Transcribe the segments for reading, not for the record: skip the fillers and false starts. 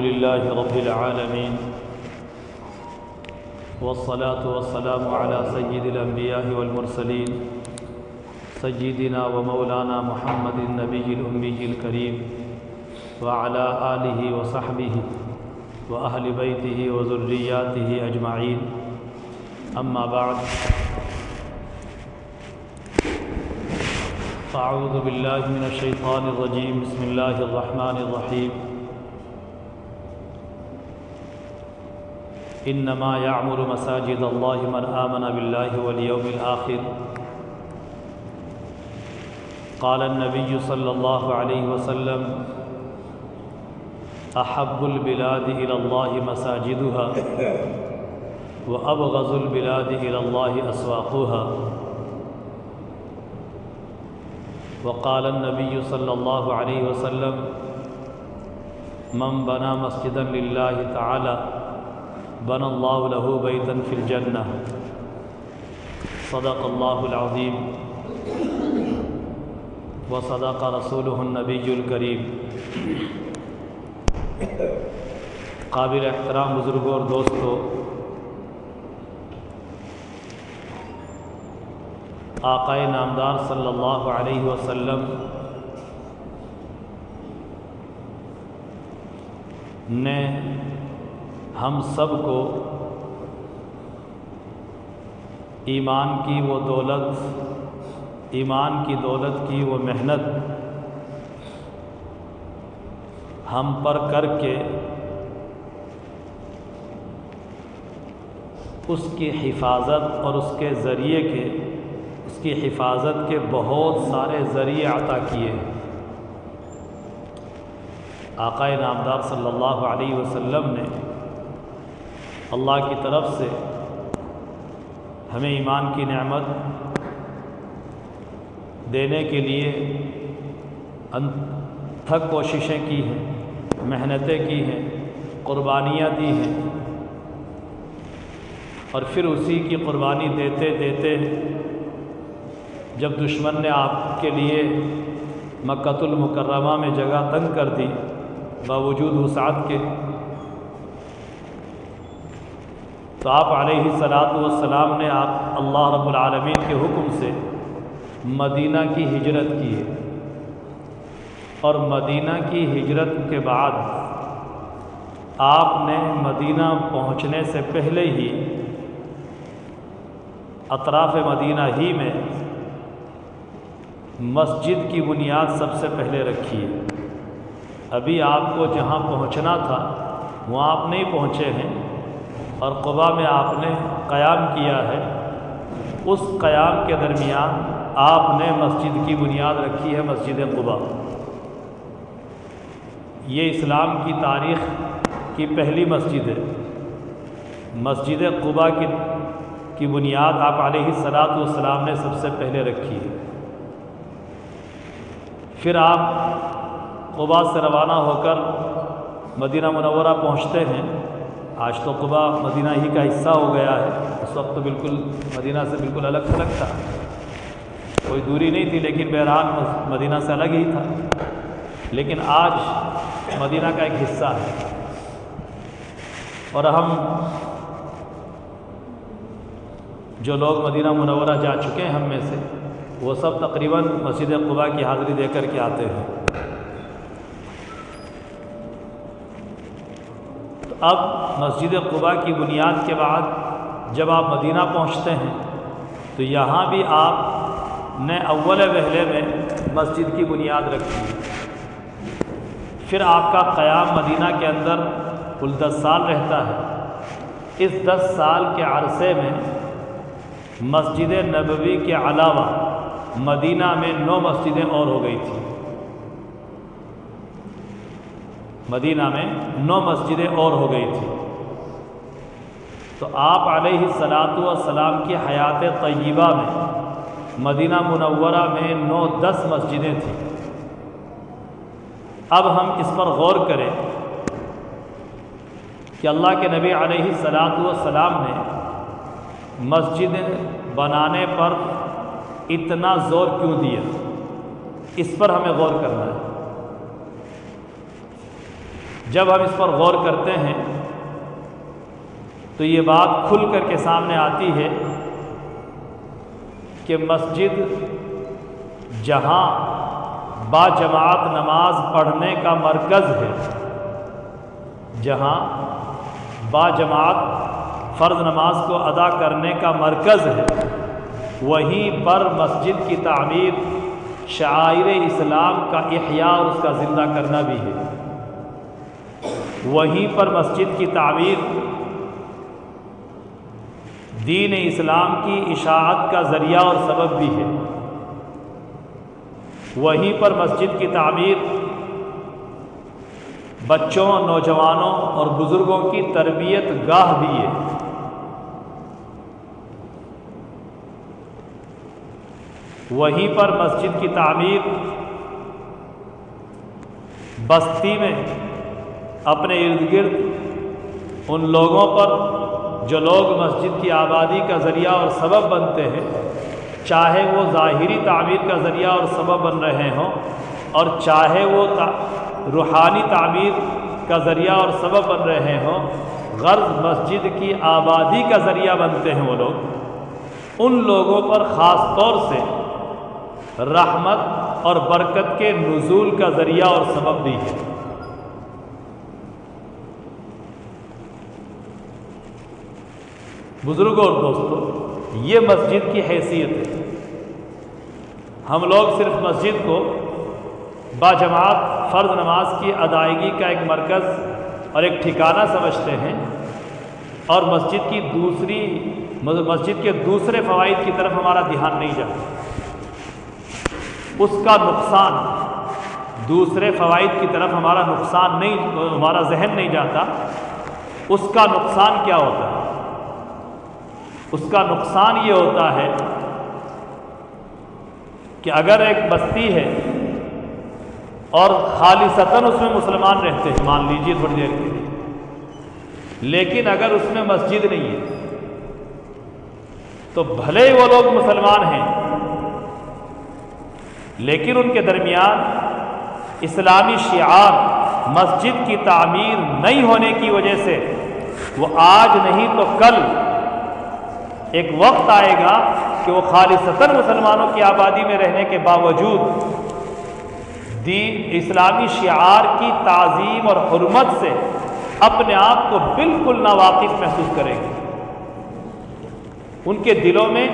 لله رب العالمين والصلاة والسلام على سيد الأنبياء والمرسلين سيدنا ومولانا محمد النبي الأمي الكريم وعلى آله وصحبه وأهل بيته وذرياته أجمعين أما بعد فأعوذ بالله من الشيطان الرجيم بسم الله الرحمن الرحيم إنما يعمر مساجد الله من آمن بالله واليوم الآخر قال النبي صلى الله عليه وسلم أحب البلاد إلى الله مساجدها وأبغض البلاد إلى الله أسواقها وقال النبي صلى الله عليه وسلم من بنى مسجدا لله تعالى بنى الله له بيتا في الجنة صدق الله العظيم وصدق رسوله النبي الكريم۔ قابل احترام بزرگوں اور دوستوں، آقا نامدار صلی اللہ علیہ وسلم نے ہم سب کو ایمان کی وہ دولت، ایمان کی دولت کی وہ محنت ہم پر کر کے اس کی حفاظت اور اس کے ذریعے کے اس کی حفاظت کے بہت سارے ذریعے عطا کیے۔ آقا نامدار صلی اللہ علیہ وسلم نے اللہ کی طرف سے ہمیں ایمان کی نعمت دینے کے لیے انتھک کوششیں کی ہیں، محنتیں کی ہیں، قربانیاں دی ہیں، اور پھر اسی کی قربانی دیتے دیتے جب دشمن نے آپ کے لیے مکۃ المکرمہ میں جگہ تنگ کر دی باوجود وسعت کے، تو آپ علیہ الصلاۃ والسلام نے اللہ رب العالمین کے حکم سے مدینہ کی ہجرت کی ہے، اور مدینہ کی ہجرت کے بعد آپ نے مدینہ پہنچنے سے پہلے ہی اطراف مدینہ ہی میں مسجد کی بنیاد سب سے پہلے رکھی ہے۔ ابھی آپ کو جہاں پہنچنا تھا وہاں آپ نہیں پہنچے ہیں، اور قباء میں آپ نے قیام کیا ہے، اس قیام کے درمیان آپ نے مسجد کی بنیاد رکھی ہے، مسجد قباء۔ یہ اسلام کی تاریخ کی پہلی مسجد ہے۔ مسجد قباء کی بنیاد آپ علیہ الصلاۃ والسلام نے سب سے پہلے رکھی ہے۔ پھر آپ قباء سے روانہ ہو کر مدینہ منورہ پہنچتے ہیں۔ آج تو قباء مدینہ ہی کا حصہ ہو گیا ہے، اس وقت تو بالکل مدینہ سے بالکل الگ تھلگ تھا، کوئی دوری نہیں تھی، لیکن بہرحال مدینہ سے الگ ہی تھا، لیکن آج مدینہ کا ایک حصہ ہے۔ اور ہم جو لوگ مدینہ منورہ جا چکے ہیں ہم میں سے، وہ سب تقریباً مسجد قباء کی حاضری دے کر کے آتے ہیں۔ تو اب مسجد قباء کی بنیاد کے بعد جب آپ مدینہ پہنچتے ہیں تو یہاں بھی آپ نے اول وہلے میں مسجد کی بنیاد رکھی۔ پھر آپ کا قیام مدینہ کے اندر کل 10 سال رہتا ہے۔ اس 10 سال کے عرصے میں مسجد نبوی کے علاوہ مدینہ میں 9 مسجدیں اور ہو گئی تھیں۔ مدینہ میں 9 مسجدیں اور ہو گئی تھیں۔ تو آپ علیہ الصلاۃ والسلام کی حیات طیبہ میں مدینہ منورہ میں 9-10 مسجدیں تھیں۔ اب ہم اس پر غور کریں کہ اللہ کے نبی علیہ الصلاۃ والسلام نے مسجد بنانے پر اتنا زور کیوں دیا، اس پر ہمیں غور کرنا ہے۔ جب ہم اس پر غور کرتے ہیں تو یہ بات کھل کر کے سامنے آتی ہے کہ مسجد جہاں با جماعت نماز پڑھنے کا مرکز ہے، جہاں با جماعت فرض نماز کو ادا کرنے کا مرکز ہے، وہیں پر مسجد کی تعمیر شعائر اسلام کا احیاء اور اس کا زندہ کرنا بھی ہے۔ وہیں پر مسجد کی تعمیر دین اسلام کی اشاعت کا ذریعہ اور سبب بھی ہے۔ وہیں پر مسجد کی تعمیر بچوں، نوجوانوں اور بزرگوں کی تربیت گاہ بھی ہے۔ وہیں پر مسجد کی تعمیر بستی میں اپنے ارد گرد ان لوگوں پر جو لوگ مسجد کی آبادی کا ذریعہ اور سبب بنتے ہیں، چاہے وہ ظاہری تعمیر کا ذریعہ اور سبب بن رہے ہوں اور چاہے وہ روحانی تعمیر کا ذریعہ اور سبب بن رہے ہوں، غرض مسجد کی آبادی کا ذریعہ بنتے ہیں وہ لوگ، ان لوگوں پر خاص طور سے رحمت اور برکت کے نزول کا ذریعہ اور سبب بھی ہے۔ بزرگوں اور دوستوں، یہ مسجد کی حیثیت ہے۔ ہم لوگ صرف مسجد کو باجماعت فرض نماز کی ادائیگی کا ایک مرکز اور ایک ٹھکانہ سمجھتے ہیں، اور مسجد کے دوسرے فوائد کی طرف ہمارا دھیان نہیں جاتا۔ اس کا نقصان، دوسرے فوائد کی طرف ہمارا ذہن نہیں جاتا۔ اس کا نقصان کیا ہوتا ہے؟ اس کا نقصان یہ ہوتا ہے کہ اگر ایک بستی ہے اور خالصتاً اس میں مسلمان رہتے ہیں، مان لیجیے تھوڑی دیر کے لیے، لیکن اگر اس میں مسجد نہیں ہے تو بھلے ہی وہ لوگ مسلمان ہیں لیکن ان کے درمیان اسلامی شعار مسجد کی تعمیر نہیں ہونے کی وجہ سے وہ آج نہیں تو کل ایک وقت آئے گا کہ وہ خالصتاً مسلمانوں کی آبادی میں رہنے کے باوجود اسلامی شعار کی تعظیم اور حرمت سے اپنے آپ کو بالکل ناواقف محسوس کریں گے۔ ان کے دلوں میں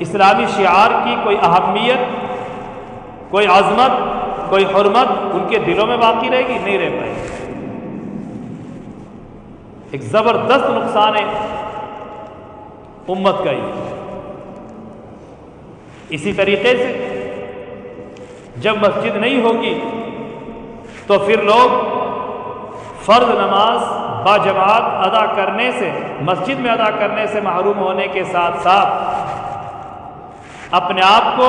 اسلامی شعار کی کوئی اہمیت، کوئی عظمت، کوئی حرمت ان کے دلوں میں باقی رہے گی؟ نہیں رہ پائے گی۔ ایک زبردست نقصان ہے امت کا ہی۔ اسی طریقے سے جب مسجد نہیں ہوگی تو پھر لوگ فرض نماز باجماعت ادا کرنے سے، مسجد میں ادا کرنے سے محروم ہونے کے ساتھ ساتھ اپنے آپ کو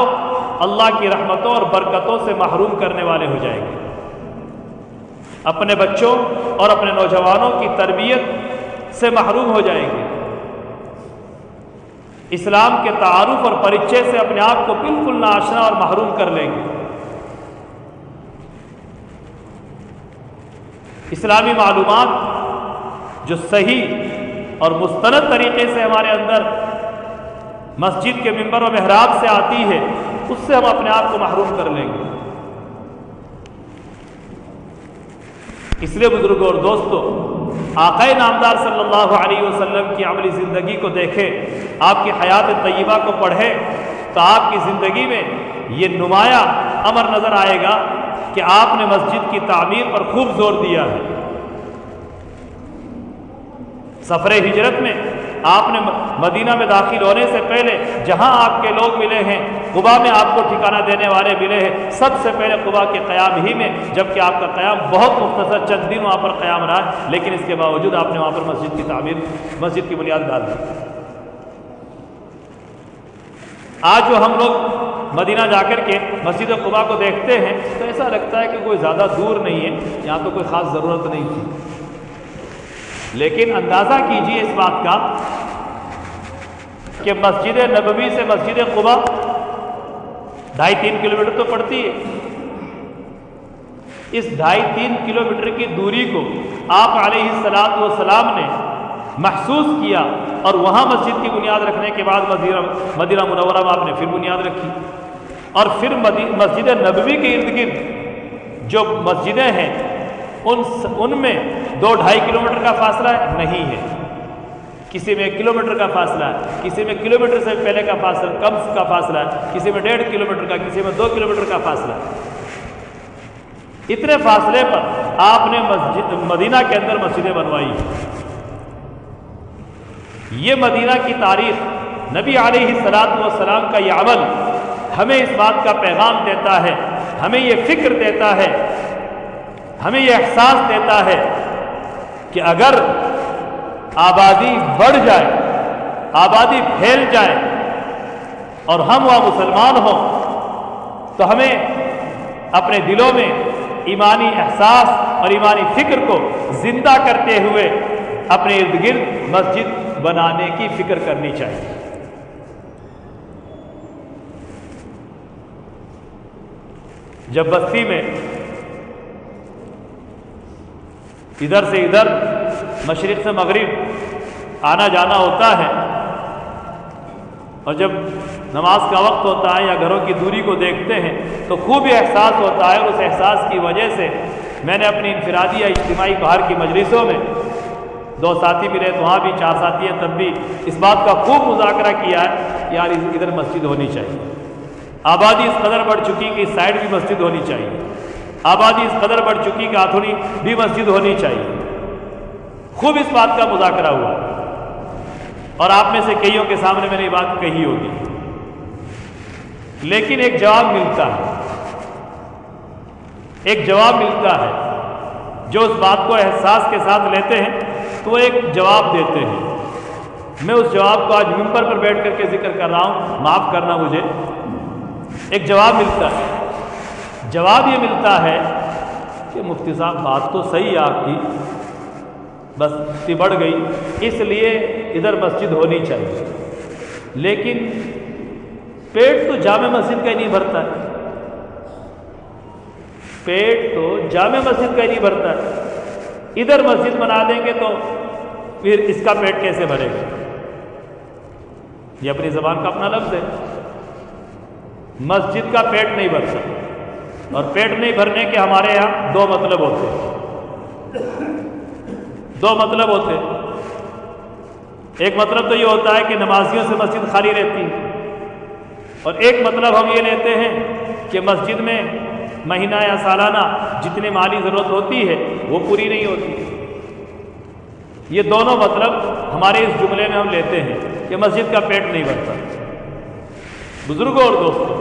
اللہ کی رحمتوں اور برکتوں سے محروم کرنے والے ہو جائیں گے۔ اپنے بچوں اور اپنے نوجوانوں کی تربیت سے محروم ہو جائیں گے۔ اسلام کے تعارف اور پریچے سے اپنے آپ کو بالکل ناآشنا اور محروم کر لیں گے۔ اسلامی معلومات جو صحیح اور مستند طریقے سے ہمارے اندر مسجد کے منبر و محراب سے آتی ہے، اس سے ہم اپنے آپ کو محروم کر لیں گے۔ اس لیے بزرگوں اور دوستوں، آقا نامدار صلی اللہ علیہ وسلم کی عملی زندگی کو دیکھیں، آپ کی حیات طیبہ کو پڑھیں تو آپ کی زندگی میں یہ نمایاں امر نظر آئے گا کہ آپ نے مسجد کی تعمیر پر خوب زور دیا ہے۔ سفر ہجرت میں آپ نے مدینہ میں داخل ہونے سے پہلے جہاں آپ کے لوگ ملے ہیں، قباء میں آپ کو ٹھکانہ دینے والے ملے ہیں، سب سے پہلے قباء کے قیام ہی میں، جبکہ آپ کا قیام بہت مختصر چند دن وہاں پر قیام رہا ہے، لیکن اس کے باوجود آپ نے وہاں پر مسجد کی تعمیر، مسجد کی بنیاد ڈال دی۔ آج جو ہم لوگ مدینہ جا کر کے مسجد قباء کو دیکھتے ہیں تو ایسا لگتا ہے کہ کوئی زیادہ دور نہیں ہے، یہاں تو کوئی خاص ضرورت نہیں تھی، لیکن اندازہ کیجئے اس بات کا کہ مسجد نبوی سے مسجد قباء 2.5-3 کلومیٹر تو پڑتی ہے، اس 2.5-3 کلومیٹر کی دوری کو آپ علیہ الصلوۃ والسلام نے محسوس کیا، اور وہاں مسجد کی بنیاد رکھنے کے بعد مدینہ منورہ میں آپ نے پھر بنیاد رکھی، اور پھر مسجد نبوی کے ارد گرد جو مسجدیں ہیں ان میں 2-2.5 کلومیٹر کا فاصلہ نہیں ہے، کسی میں 1 کلومیٹر کا فاصلہ ہے، کسی میں کلومیٹر سے پہلے کا فاصلہ کم کا فاصلہ ہے، کسی میں 1.5 کلومیٹر کا، کسی میں 2 کلومیٹر کا فاصلہ ہے۔ اتنے فاصلے پر آپ نے مدینہ کے اندر مسجدیں بنوائی۔ یہ مدینہ کی تاریخ، نبی علیہ الصلوۃ والسلام کا یہ عمل ہمیں اس بات کا پیغام دیتا ہے، ہمیں یہ فکر دیتا ہے، ہمیں یہ احساس دیتا ہے کہ اگر آبادی بڑھ جائے، آبادی پھیل جائے اور ہم وہاں مسلمان ہوں تو ہمیں اپنے دلوں میں ایمانی احساس اور ایمانی فکر کو زندہ کرتے ہوئے اپنے ارد گرد مسجد بنانے کی فکر کرنی چاہیے۔ جب بستی میں ادھر سے ادھر، مشرق سے مغرب آنا جانا ہوتا ہے، اور جب نماز کا وقت ہوتا ہے یا گھروں کی دوری کو دیکھتے ہیں تو خوب ہی احساس ہوتا ہے، اور اس احساس کی وجہ سے میں نے اپنی انفرادی یا اجتماعی باہر کی مجلسوں میں 2 ساتھی بھی رہے تو وہاں بھی 4 ساتھی ہیں، تب بھی اس بات کا خوب مذاکرہ کیا ہے یار ادھر مسجد ہونی چاہیے، آبادی اس قدر بڑھ چکی کہ اس سائڈ بھی مسجد ہونی چاہیے، آبادی اس قدر بڑھ چکی کہ آتھونی بھی مسجد ہونی چاہیے۔ خوب اس بات کا مذاکرہ ہوا، اور آپ میں سے کئیوں کے سامنے میں نے یہ بات کہی ہوگی، لیکن ایک جواب ملتا ہے، ایک جواب ملتا ہے، جو اس بات کو احساس کے ساتھ لیتے ہیں تو وہ ایک جواب دیتے ہیں۔ میں اس جواب کو آج ممبر پر بیٹھ کر کے ذکر کر رہا ہوں، معاف کرنا مجھے۔ ایک جواب ملتا ہے، جواب یہ ملتا ہے کہ مفتی صاحب بات تو صحیح ہے آپ کی، بستی بڑھ گئی اس لیے ادھر مسجد ہونی چاہیے، لیکن پیٹ تو جامع مسجد کا ہی نہیں بھرتا ہے، پیٹ تو جامع مسجد کا ہی نہیں بھرتا ہے، ادھر مسجد بنا دیں گے تو پھر اس کا پیٹ کیسے بھرے گا؟ یہ اپنی زبان کا اپنا لفظ ہے، مسجد کا پیٹ نہیں بھرتا، اور پیٹ نہیں بھرنے کے ہمارے یہاں 2 مطلب ہوتے ہیں، 2 مطلب ہوتے ہیں۔ ایک مطلب تو یہ ہوتا ہے کہ نمازیوں سے مسجد خالی رہتی ہے، اور ایک مطلب ہم یہ لیتے ہیں کہ مسجد میں مہینہ یا سالانہ جتنی مالی ضرورت ہوتی ہے وہ پوری نہیں ہوتی۔ یہ دونوں مطلب ہمارے اس جملے میں ہم لیتے ہیں کہ مسجد کا پیٹ نہیں بھرتا۔ بزرگوں اور دوستوں،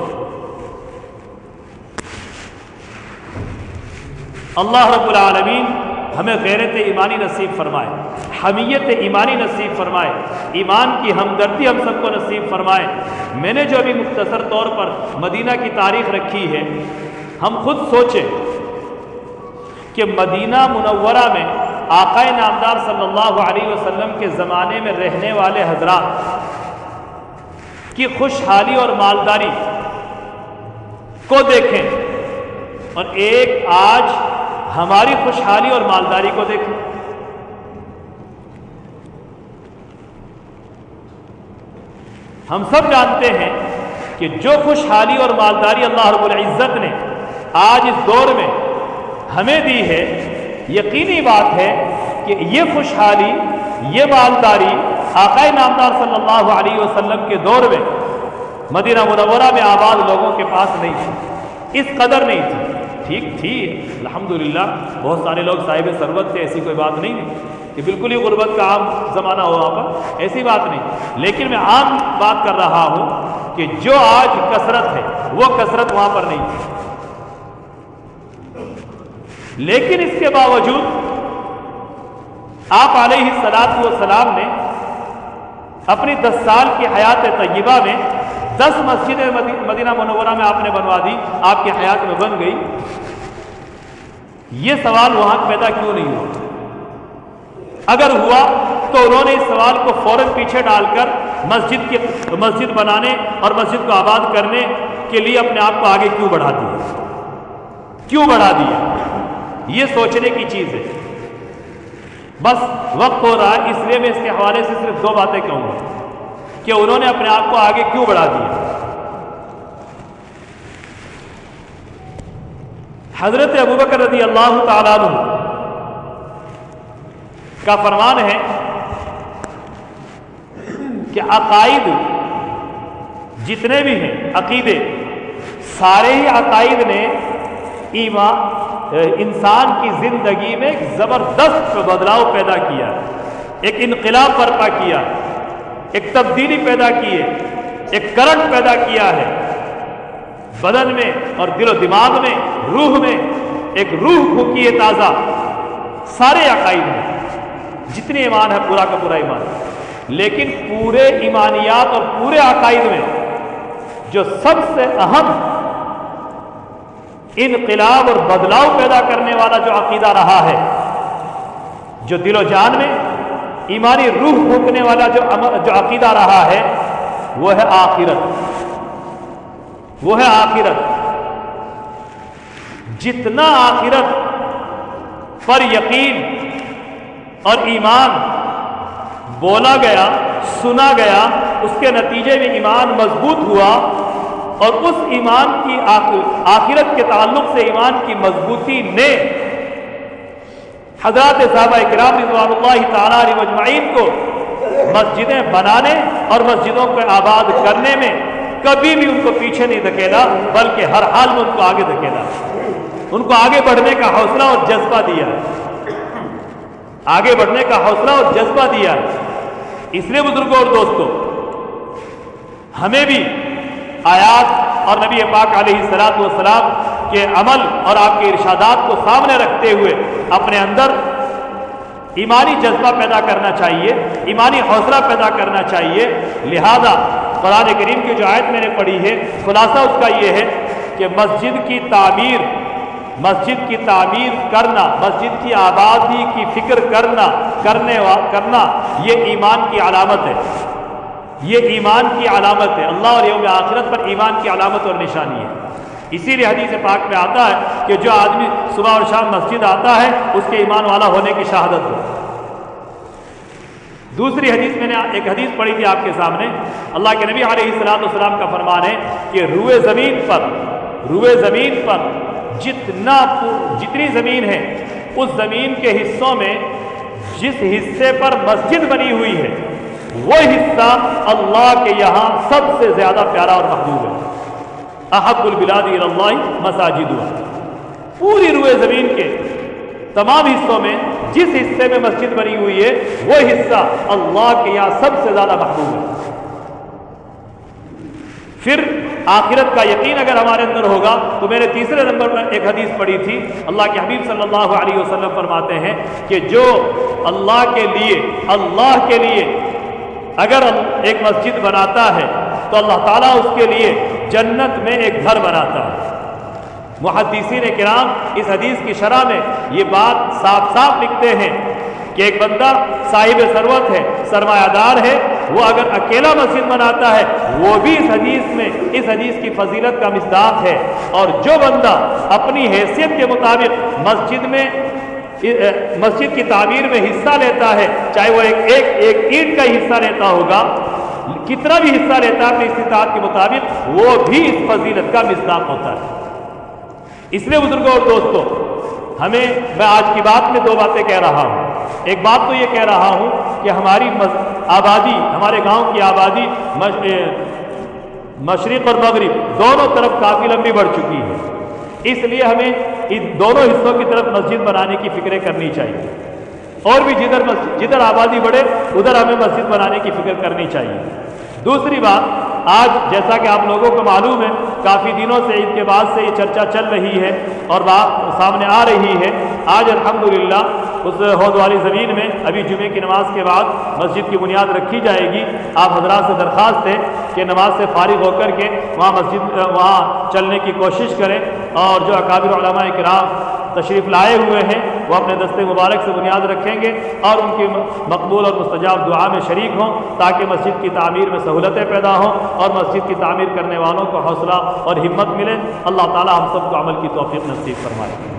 اللہ رب العالمین ہمیں غیرت ایمانی نصیب فرمائے، حمیت ایمانی نصیب فرمائے، ایمان کی ہمدردی ہم سب کو نصیب فرمائے۔ میں نے جو ابھی مختصر طور پر مدینہ کی تاریخ رکھی ہے، ہم خود سوچیں کہ مدینہ منورہ میں آقا نامدار صلی اللہ علیہ وسلم کے زمانے میں رہنے والے حضرات کی خوشحالی اور مالداری کو دیکھیں، اور ایک آج ہماری خوشحالی اور مالداری کو دیکھیں۔ ہم سب جانتے ہیں کہ جو خوشحالی اور مالداری اللہ رب العزت نے آج اس دور میں ہمیں دی ہے، یقینی بات ہے کہ یہ خوشحالی، یہ مالداری آقا نامدار صلی اللہ علیہ وسلم کے دور میں مدینہ منورہ میں آباد لوگوں کے پاس نہیں تھی، اس قدر نہیں تھی۔ ٹھیک تھی الحمدللہ، بہت سارے لوگ صاحب ثروت تھے، ایسی کوئی بات نہیں تھی کہ بالکل ہی غربت کا عام زمانہ ہو وہاں پر، ایسی بات نہیں، لیکن میں عام بات کر رہا ہوں کہ جو آج کثرت ہے وہ کثرت وہاں پر نہیں تھی۔ لیکن اس کے باوجود آپ علیہ الصلوۃ والسلام نے اپنی 10 سال کی حیات طیبہ میں 10 مسجدیں مدینہ منورہ میں آپ نے بنوا دی، آپ کی حیات میں بن گئی۔ یہ سوال وہاں پیدا کیوں نہیں ہوا؟ اگر ہوا تو انہوں نے اس سوال کو فوراً پیچھے ڈال کر مسجد بنانے اور مسجد کو آباد کرنے کے لیے اپنے آپ کو آگے کیوں بڑھا دیا؟ یہ سوچنے کی چیز ہے۔ بس وقت ہو رہا ہے، اس لیے میں اس کے حوالے سے صرف دو باتیں کہوں گا کہ انہوں نے اپنے آپ کو آگے کیوں بڑھا دیا۔ حضرت ابوبکر رضی اللہ تعالیٰ عنہ کا فرمان ہے کہ عقائد جتنے بھی ہیں، عقیدے، سارے ہی عقائد نے انسان کی زندگی میں ایک زبردست بدلاؤ پیدا کیا، ایک انقلاب برپا کیا، ایک تبدیلی پیدا کی ہے، ایک کرنٹ پیدا کیا ہے بدن میں اور دل و دماغ میں، روح میں ایک روح پھونکی ہے تازہ۔ سارے عقائد میں جتنے ایمان ہے پورا کا پورا ایمان، لیکن پورے ایمانیات اور پورے عقائد میں جو سب سے اہم انقلاب اور بدلاؤ پیدا کرنے والا جو عقیدہ رہا ہے، جو دل و جان میں ایمانی روح پھونکنے والا جو عقیدہ رہا ہے، وہ ہے آخرت، وہ ہے آخرت۔ جتنا آخرت پر یقین اور ایمان بولا گیا، سنا گیا، اس کے نتیجے میں ایمان مضبوط ہوا، اور اس ایمان کی آخرت کے تعلق سے ایمان کی مضبوطی نے حضرات صحابہ کرام رضوان اللہ تعالیٰ علیہ مجمعین کو مسجدیں بنانے اور مسجدوں کو آباد کرنے میں کبھی بھی ان کو پیچھے نہیں دھکیلا، بلکہ ہر حال میں ان کو آگے دھکیلا، ان کو آگے بڑھنے کا حوصلہ اور جذبہ دیا، آگے بڑھنے کا حوصلہ اور جذبہ دیا۔ اس لیے بزرگوں اور دوستوں، ہمیں بھی آیات اور نبی پاک علیہ الصلوۃ والسلام کے عمل اور آپ کے ارشادات کو سامنے رکھتے ہوئے اپنے اندر ایمانی جذبہ پیدا کرنا چاہیے، ایمانی حوصلہ پیدا کرنا چاہیے۔ لہذا قرآن کریم کی جو آیت میں نے پڑھی ہے، خلاصہ اس کا یہ ہے کہ مسجد کی تعمیر کرنا، مسجد کی آبادی کی فکر کرنا یہ ایمان کی علامت ہے، یہ ایمان کی علامت ہے، اللہ اور یوم آخرت پر ایمان کی علامت اور نشانی ہے۔ اسی لیے حدیث پاک میں آتا ہے کہ جو آدمی صبح اور شام مسجد آتا ہے اس کے ایمان والا ہونے کی شہادت ہو۔ دوسری حدیث میں نے ایک حدیث پڑھی تھی آپ کے سامنے، اللہ کے نبی علیہ الصلوۃ والسلام کا فرمان ہے کہ روئے زمین پر جتنی زمین ہے، اس زمین کے حصوں میں جس حصے پر مسجد بنی ہوئی ہے، وہ حصہ اللہ کے یہاں سب سے زیادہ پیارا اور محبوب ہے۔ احب البلاد الی اللہ مساجدها، پوری روئے زمین کے تمام حصوں میں جس حصے میں مسجد بنی ہوئی ہے، وہ حصہ اللہ کے یہاں سب سے زیادہ محبوب ہے۔ پھر آخرت کا یقین اگر ہمارے اندر ہوگا تو میں نے تیسرے نمبر پر ایک حدیث پڑھی تھی، اللہ کے حبیب صلی اللہ علیہ وسلم فرماتے ہیں کہ جو اللہ کے لیے اگر ایک مسجد بناتا ہے تو اللہ تعالیٰ اس کے لیے جنت میں ایک گھر بناتا ہے۔ محدثین کرام اس حدیث کی شرح میں یہ بات صاف صاف لکھتے ہیں کہ ایک بندہ صاحب ثروت ہے، سرمایہ دار ہے، وہ اگر اکیلا مسجد بناتا ہے وہ بھی اس حدیث کی فضیلت کا مصداق ہے، اور جو بندہ اپنی حیثیت کے مطابق مسجد کی تعمیر میں حصہ لیتا ہے، چاہے وہ ایک اینٹ کا حصہ لیتا ہوگا، کتنا بھی حصہ لیتا ہے اپنی استطاعت کے مطابق، وہ بھی اس فضیلت کا مصداق ہوتا ہے۔ اس لیے بزرگوں اور دوستوں، میں آج کی بات میں دو باتیں کہہ رہا ہوں۔ ایک بات تو یہ کہہ رہا ہوں کہ ہماری آبادی، ہمارے گاؤں کی آبادی مشرق اور مغرب دونوں طرف کافی لمبی بڑھ چکی ہے، اس لیے ہمیں ان دونوں حصوں کی طرف مسجد بنانے کی فکریں کرنی چاہیے، اور بھی جدھر آبادی بڑھے ادھر ہمیں مسجد بنانے کی فکر کرنی چاہیے۔ دوسری بات، آج جیسا کہ آپ لوگوں کو معلوم ہے، کافی دنوں سے عید کے بعد سے یہ چرچا چل رہی ہے اور بات سامنے آ رہی ہے۔ آج الحمدللہ اس حوض والی زمین میں ابھی جمعے کی نماز کے بعد مسجد کی بنیاد رکھی جائے گی۔ آپ حضرات سے درخواست ہے کہ نماز سے فارغ ہو کر کے وہاں چلنے کی کوشش کریں، اور جو اکابر علماء کرام تشریف لائے ہوئے ہیں وہ اپنے دستے مبارک سے بنیاد رکھیں گے اور ان کی مقبول اور مستجاب دعا میں شریک ہوں، تاکہ مسجد کی تعمیر میں سہولتیں پیدا ہوں اور مسجد کی تعمیر کرنے والوں کو حوصلہ اور ہمت ملے۔ اللہ تعالی ہم سب کو عمل کی توفیق نصیب فرمائے۔